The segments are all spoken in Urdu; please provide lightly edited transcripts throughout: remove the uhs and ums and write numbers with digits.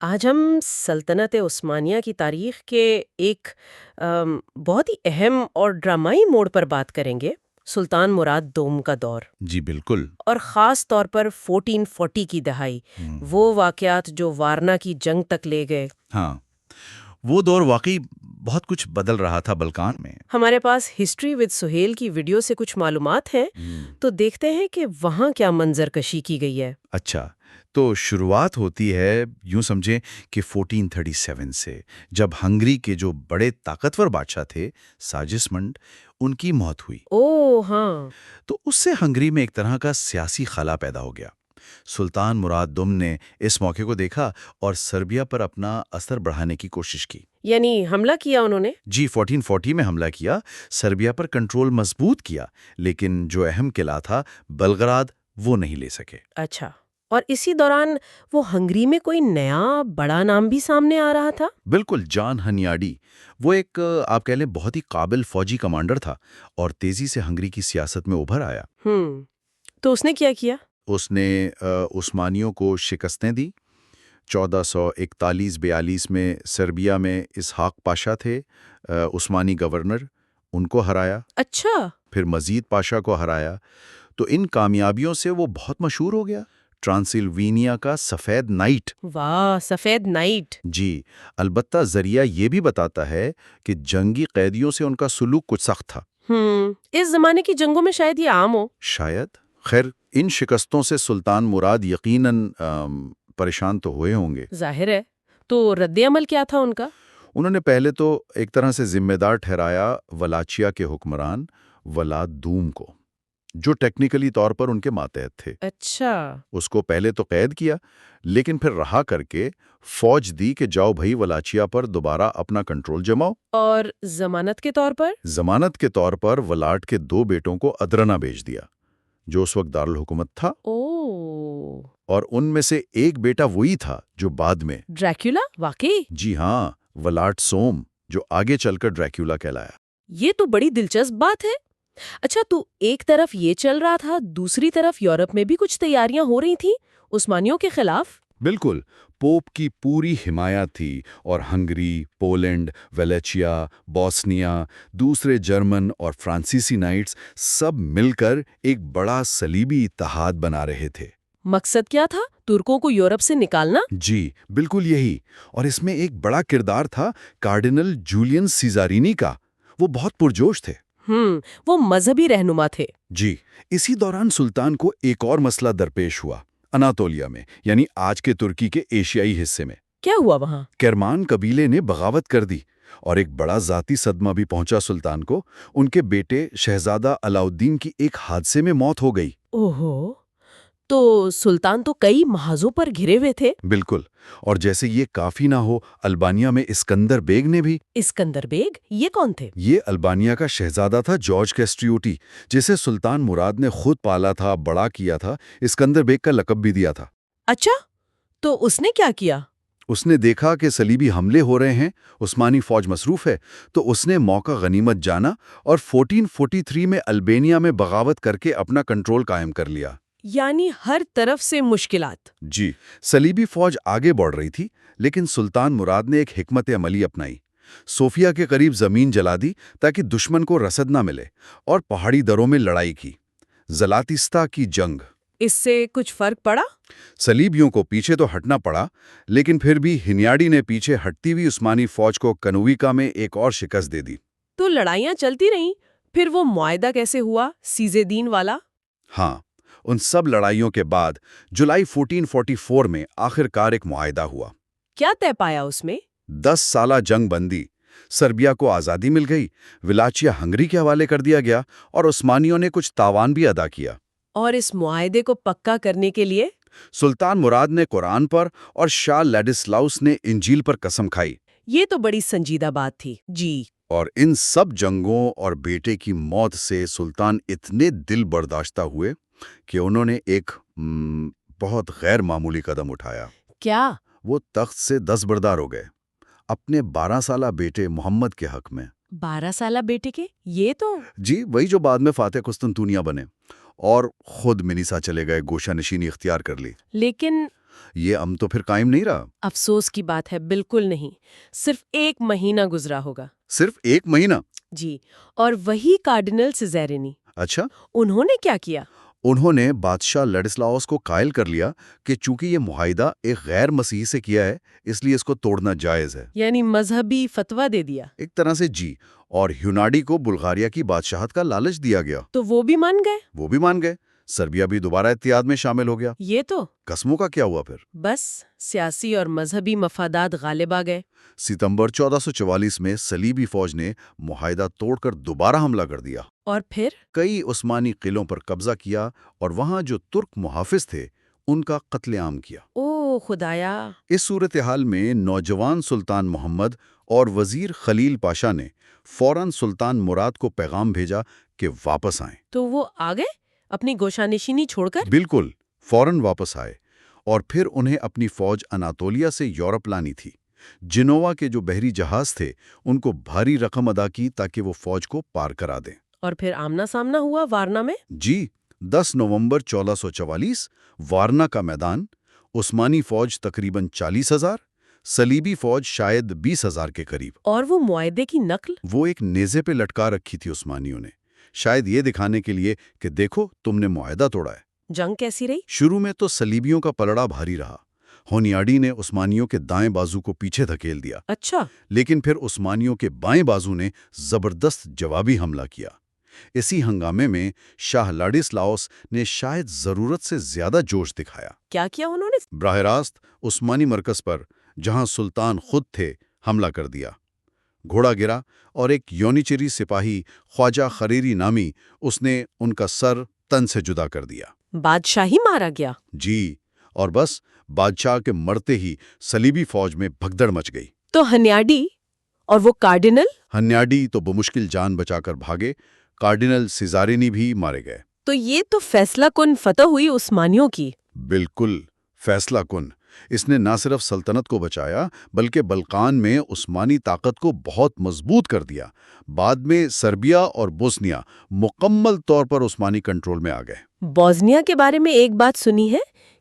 آج ہم سلطنت عثمانیہ کی تاریخ کے ایک بہت ہی اہم اور ڈرامائی موڑ پر بات کریں گے، سلطان مراد دوم کا دور، جی بالکل۔ اور خاص طور پر 1440 کی دہائی، وہ واقعات جو وارنا کی جنگ تک لے گئے۔ ہاں، وہ دور واقعی بہت کچھ بدل رہا تھا بلکان میں۔ ہمارے پاس ہسٹری ود سہیل کی ویڈیو سے کچھ معلومات ہیں، تو دیکھتے ہیں کہ وہاں کیا منظر کشی کی گئی ہے۔ اچھا، تو شروعات ہوتی ہے یوں سمجھیں کہ 1437 سے، جب ہنگری کے جو بڑے طاقتور بادشاہ تھے ساجسمنڈ، ان کی موت ہوئی۔ اوہ ہاں، تو اس سے ہنگری میں ایک طرح کا سیاسی خلا پیدا ہو گیا۔ سلطان مراد دوم نے اس موقع کو دیکھا اور سربیا پر اپنا اثر بڑھانے کی کوشش کی۔ یعنی حملہ کیا انہوں نے؟ جی 1440 میں حملہ کیا، سربیا پر کنٹرول مضبوط کیا، لیکن جو اہم قلعہ تھا بلغراد وہ نہیں لے سکے۔ اچھا، اور اسی دوران وہ ہنگری میں کوئی نیا بڑا نام بھی سامنے آ رہا تھا؟ بالکل، جان ہنیاڈی، وہ ایک آپ کہہ لیں بہت ہی قابل فوجی کمانڈر تھا اور تیزی سے ہنگری کی سیاست میں ابھر آیا۔ تو اس نے کیا کیا؟ اس نے عثمانیوں کو شکستیں دی۔ 1441-42 میں سربیا میں اسحاق پاشا تھے عثمانی گورنر، ان کو ہرایا۔ اچھا، پھر مزید پاشا کو ہرایا۔ تو ان کامیابیوں سے وہ بہت مشہور ہو گیا، ٹرانسلوینیا کا سفید نائٹ۔ واہ، سفید نائٹ! جی، البتہ ذریعہ یہ بھی بتاتا ہے کہ جنگی قیدیوں سے ان کا سلوک کچھ سخت تھا۔ اس زمانے کی جنگوں میں شاید یہ عام ہو۔ شاید۔ خیر، ان شکستوں سے سلطان مراد یقیناً پریشان تو ہوئے ہوں گے۔ ظاہر ہے، تو رد عمل کیا تھا ان کا؟ انہوں نے پہلے تو ایک طرح سے ذمہ دار ٹھہرایا ولاچیا کے حکمران ولاد دوم کو، جو ٹیکنیکلی طور پر ان کے ماتحت تھے۔ اچھا، اس کو پہلے تو قید کیا، لیکن پھر رہا کر کے فوج دی کہ جاؤ بھائی ولاچیا پر دوبارہ اپنا کنٹرول جماؤ۔ اور ضمانت کے طور پر؟ ضمانت کے طور پر ولاٹ کے 2 بیٹوں کو ادرنا بھیج دیا، جو اس وقت دارالحکومت تھا، اوہ، اور ان میں سے ایک بیٹا وہی تھا جو بعد میں، ڈریکولا؟ واقعی؟ جی ہاں، ولاٹ سوم، جو آگے چل کر ڈریکولا کہلایا۔ یہ تو بڑی دلچسپ بات ہے۔ اچھا، تو ایک طرف یہ چل رہا تھا، دوسری طرف یورپ میں بھی کچھ تیاریاں ہو رہی تھیں عثمانیوں کے خلاف؟ بالکل، پوپ کی پوری حمایت تھی اور ہنگری، پولینڈ، ویلیچیا، بوسنیا، دوسرے جرمن اور فرانسیسی نائٹس سب مل کر ایک بڑا صلیبی اتحاد بنا رہے تھے۔ مقصد کیا تھا؟ ترکوں کو یورپ سے نکالنا؟ جی بالکل یہی، اور اس میں ایک بڑا کردار تھا کارڈنل جولین سیزارینی کا، وہ بہت پرجوش تھے۔ وہ مذہبی رہنما تھے۔ جی، اسی دوران سلطان کو ایک اور مسئلہ درپیش ہوا، اناتولیا میں، یعنی آج کے ترکی کے ایشیائی حصے میں۔ کیا ہوا وہاں؟ کرمان قبیلے نے بغاوت کر دی اور ایک بڑا ذاتی صدمہ بھی پہنچا سلطان کو۔ ان کے بیٹے شہزادہ علاؤالدین کی ایک حادثے میں موت ہو گئی۔ اوہو، تو سلطان تو کئی محاذوں پر گھرے ہوئے تھے۔ بالکل، اور جیسے یہ کافی نہ ہو، البانیا میں اسکندر بیگ نے بھی۔ اسکندر بیگ یہ کون تھے؟ یہ البانیا کا شہزادہ تھا جارج کیسٹریوٹی، جسے سلطان مراد نے خود پالا تھا، بڑا کیا تھا، اسکندر بیگ کا لقب بھی دیا تھا۔ اچھا، تو اس نے کیا کیا؟ اس نے دیکھا کہ صلیبی حملے ہو رہے ہیں، عثمانی فوج مصروف ہے، تو اس نے موقع غنیمت جانا اور 1443 میں البانیا میں بغاوت کر کے اپنا کنٹرول قائم کر لیا۔ یعنی ہر طرف سے مشکلات۔ جی، صلیبی فوج آگے بڑھ رہی تھی، لیکن سلطان مراد نے ایک حکمت عملی اپنائی۔ صوفیہ کے قریب زمین جلا دی تاکہ دشمن کو رسد نہ ملے، اور پہاڑی دروں میں لڑائی کی، زلاتیستا کی جنگ۔ اس سے کچھ فرق پڑا؟ صلیبیوں کو پیچھے تو ہٹنا پڑا، لیکن پھر بھی ہنیاڈی نے پیچھے ہٹتی ہوئی عثمانی فوج کو کنویکا میں ایک اور شکست دے دی۔ تو لڑائیاں چلتی رہیں، پھر وہ معاہدہ کیسے ہوا، سیزے دین والا؟ ہاں، ان سب لڑائیوں کے بعد جولائی 1444 میں آخر کار ایک معاہدہ ہوا۔ کیا طے پایا اس میں؟ 10 سالہ جنگ بندی، سربیا کو آزادی مل گئی، ولاچیا ہنگری کے حوالے کر دیا گیا، اور عثمانیوں نے کچھ تاوان بھی ادا کیا۔ اور اس معاہدے کو پکا کرنے کے لیے سلطان مراد نے قرآن پر اور شاہ لیڈسلاؤس نے انجیل پر قسم کھائی۔ یہ تو بڑی سنجیدہ بات تھی۔ جی، اور ان سب جنگوں اور بیٹے کی موت سے سلطان اتنے دل برداشتہ ہوئے کہ انہوں نے ایک بہت غیر معمولی قدم اٹھایا۔ کیا؟ وہ تخت سے دستبردار ہو گئے، اپنے 12 سالہ بیٹے محمد کے حق میں۔ 12 سالہ بیٹے کے؟ یہ تو جی، وہی جو بعد میں فاتح قسطنطنیہ بنے، اور خود منیسا چلے گئے، گوشہ نشینی اختیار کر لی۔ لیکن یہ امن تو پھر قائم نہیں رہا۔ افسوس کی بات ہے، بالکل نہیں۔ صرف 1 مہینہ گزرا ہوگا۔ صرف 1 مہینہ؟ جی، اور وہی کارڈنل سیزیرینی، اچھا، انہوں نے کیا کیا؟ انہوں نے بادشاہ لڈسلاؤس کو قائل کر لیا کہ چونکہ یہ معاہدہ ایک غیر مسیحی سے کیا ہے اس لیے اس کو توڑنا جائز ہے۔ یعنی مذہبی فتویٰ دے دیا؟ ایک طرح سے جی، اور ہیوناڈی کو بلغاریہ کی بادشاہت کا لالچ دیا گیا۔ تو وہ بھی مان گئے؟ وہ بھی مان گئے، سربیا بھی دوبارہ اتحاد میں شامل ہو گیا۔ یہ تو قسموں کا کیا ہوا پھر؟ بس سیاسی اور مذہبی مفادات غالب آ گئے۔ ستمبر 1444 میں صلیبی فوج نے معاہدہ توڑ کر دوبارہ حملہ کر دیا۔ اور پھر؟ کئی عثمانی قلعوں پر قبضہ کیا اور وہاں جو ترک محافظ تھے ان کا قتل عام کیا۔ او خدایا! اس صورتحال میں نوجوان سلطان محمد اور وزیر خلیل پاشا نے فوراً سلطان مراد کو پیغام بھیجا کہ واپس آئیں۔ تو وہ آ گئے اپنی گوشانشینی چھوڑ کر؟ بالکل، فوراً واپس آئے، اور پھر انہیں اپنی فوج اناتولیا سے یورپ لانی تھی۔ جنووا کے جو بحری جہاز تھے ان کو بھاری رقم ادا کی تاکہ وہ فوج کو پار کرا دیں۔ اور پھر آمنا سامنا ہوا وارنا میں؟ جی، 10 نومبر 1444 وارنا کا میدان، عثمانی فوج تقریباً 40,000، صلیبی فوج شاید 20,000 کے قریب۔ اور وہ معاہدے کی نقل؟ وہ ایک نیزے پہ لٹکا رکھی تھی عثمانیوں نے، شاید یہ دکھانے کے لیے کہ دیکھو تم نے معاہدہ توڑا ہے۔ جنگ کیسی رہی؟ شروع میں تو صلیبیوں کا پلڑا بھاری رہا، ہونیاڈی نے عثمانیوں کے دائیں بازو کو پیچھے دھکیل دیا، اچھا۔ لیکن پھر عثمانیوں کے بائیں بازو نے زبردست جوابی حملہ کیا۔ اسی ہنگامے میں شاہ لاڈسلاؤس نے شاید ضرورت سے زیادہ جوش دکھایا۔ کیا کیا انہوں نے؟ براہ راست عثمانی مرکز پر، جہاں سلطان خود تھے، حملہ کر دیا۔ گھوڑا گرا اور ایک یونیچری سپاہی خواجہ خریری نامی، اس نے ان کا سر تن سے جدا کر دیا۔ بادشاہی مارا گیا؟ جی، اور بس بادشاہ کے مرتے ہی صلیبی فوج میں بھگدڑ مچ گئی۔ تو ہنیاڈی اور وہ کارڈنل؟ ہنیاڈی تو بمشکل جان بچا کر بھاگے، کارڈنل سیزارینی بھی مارے گئے۔ تو یہ تو فیصلہ کن فتح ہوئی عثمانیوں کی۔ بالکل فیصلہ کن۔ اس نے نہ صرف سلطنت کو بچایا بلکہ بلقان میں عثمانی طاقت کو بہت مضبوط کر دیا۔ بعد میں سربیا اور بوسنیا مکمل طور پر عثمانی کنٹرول میں آ گئے۔ بوسنیا کے بارے میں ایک بات سنی ہے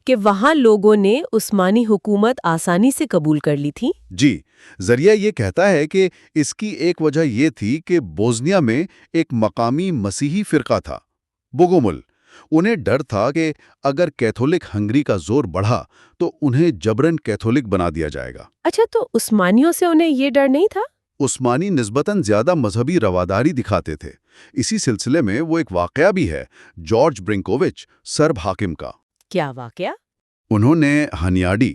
کہ وہاں لوگوں نے عثمانی حکومت آسانی سے قبول کر لی تھی۔ جی، ذریعہ یہ کہتا ہے کہ اس کی ایک وجہ یہ تھی کہ بوسنیا میں ایک مقامی مسیحی فرقہ تھا، بوگومل۔ انہیں ڈر تھا کہ اگر کیتھولک ہنگری کا زور بڑھا تو انہیں جبراً کیتھولک بنا دیا جائے گا۔ اچھا، تو عثمانیوں سے انہیں یہ ڈر نہیں تھا؟ عثمانی نسبتاً زیادہ مذہبی رواداری دکھاتے تھے۔ اسی سلسلے میں وہ ایک واقعہ بھی ہے، جارج برنکووچ سرب حاکم کا۔ کیا واقعہ؟ انہوں نے ہنیاڈی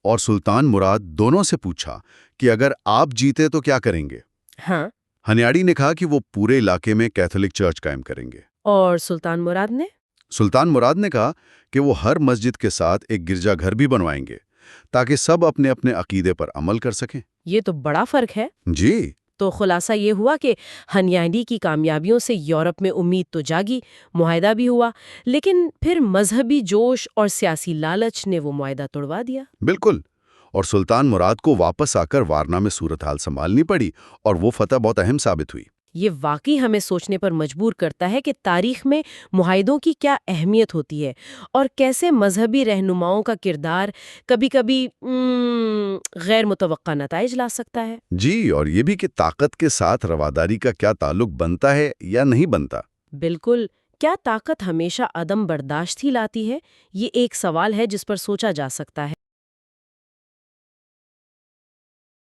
اور سلطان مراد دونوں سے پوچھا کہ اگر آپ جیتے تو کیا کریں گے؟ ہاں۔ ہنیاڈی نے کہا کہ وہ پورے علاقے میں کیتھولک چرچ قائم کریں گے۔ اور سلطان مراد نے؟ سلطان مراد نے کہا کہ وہ ہر مسجد کے ساتھ ایک گرجا گھر بھی بنوائیں گے تاکہ سب اپنے اپنے عقیدے پر عمل کر سکیں۔ یہ تو بڑا فرق ہے۔ جی، تو خلاصہ یہ ہوا کہ ہنیاڈی کی کامیابیوں سے یورپ میں امید تو جاگی، معاہدہ بھی ہوا، لیکن پھر مذہبی جوش اور سیاسی لالچ نے وہ معاہدہ توڑوا دیا۔ بالکل، اور سلطان مراد کو واپس آ کر وارنا میں صورتحال سنبھالنی پڑی اور وہ فتح بہت اہم ثابت ہوئی۔ یہ واقعی ہمیں سوچنے پر مجبور کرتا ہے کہ تاریخ میں معاہدوں کی کیا اہمیت ہوتی ہے اور کیسے مذہبی رہنماؤں کا کردار کبھی کبھی غیر متوقع نتائج لا سکتا ہے۔ جی، اور یہ بھی کہ طاقت کے ساتھ رواداری کا کیا تعلق بنتا ہے یا نہیں بنتا۔ بالکل، کیا طاقت ہمیشہ عدم برداشت ہی لاتی ہے؟ یہ ایک سوال ہے جس پر سوچا جا سکتا ہے۔